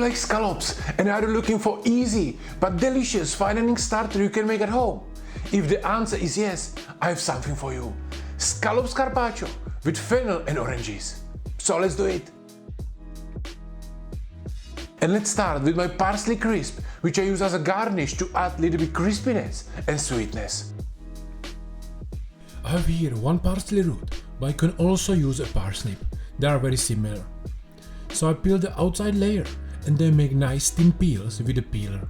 like scallops and are you looking for easy but delicious fine dining starter you can make at home? If the answer is yes, I have something for you. Scallop Carpaccio with fennel and oranges. So let's do it. And let's start with my parsley crisp, which I use as a garnish to add a little bit crispiness and sweetness. I have here one parsley root, but I can also use a parsnip. They are very similar. So I peel the outside layer and then make nice thin peels with a peeler.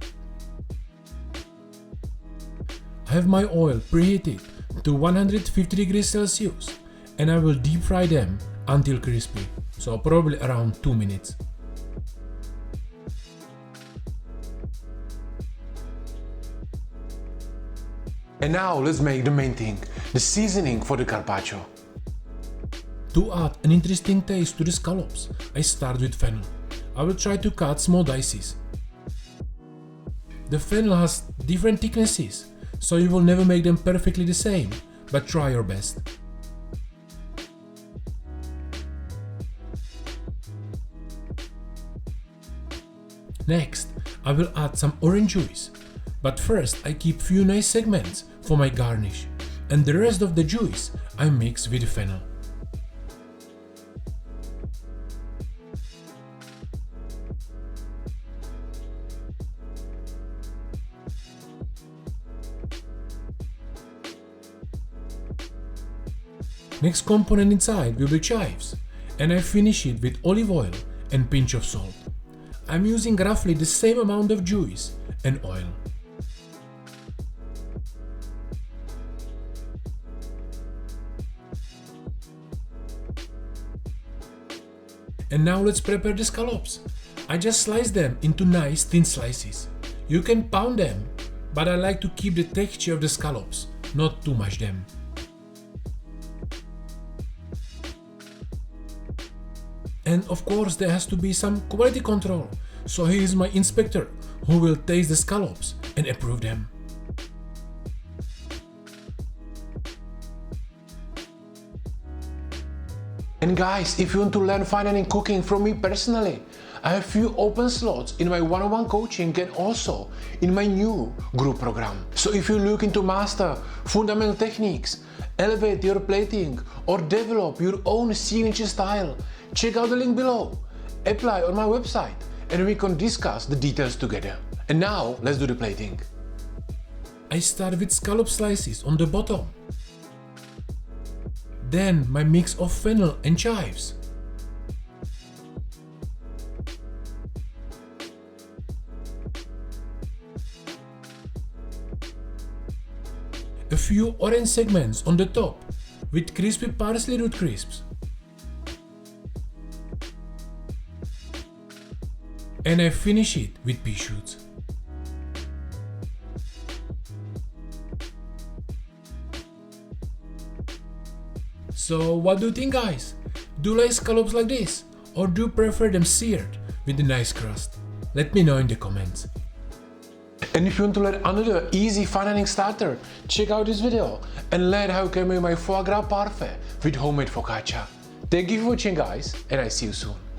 I have my oil preheated to 150 degrees Celsius and I will deep fry them until crispy, so probably around 2 minutes. And now let's make the main thing, the seasoning for the carpaccio. To add an interesting taste to the scallops, I start with fennel. I will try to cut small dices. The fennel has different thicknesses, so you will never make them perfectly the same, but try your best. Next, I will add some orange juice, but first I keep few nice segments for my garnish, and the rest of the juice I mix with the fennel. Next component inside will be chives, and I finish it with olive oil and pinch of salt. I'm using roughly the same amount of juice and oil. And now let's prepare the scallops. I just slice them into nice thin slices. You can pound them, but I like to keep the texture of the scallops, not too much them. And of course there has to be some quality control, so here is my inspector who will taste the scallops and approve them. And guys, if you want to learn fine dining cooking from me personally, I have few open slots in my one-on-one coaching and also in my new group program. So if you're looking to master fundamental techniques, elevate your plating or develop your own signature style, check out the link below, apply on my website and we can discuss the details together. And now let's do the plating. I start with scallop slices on the bottom. Then my mix of fennel and chives. A few orange segments on the top with crispy parsley root crisps. And I finish it with pea shoots. So what do you think, guys? Do you like scallops like this, or do you prefer them seared with a nice crust? Let me know in the comments. And if you want to learn another easy fine dining starter, check out this video and learn how you can make my foie gras parfait with homemade focaccia. Thank you for watching, guys, and I see you soon.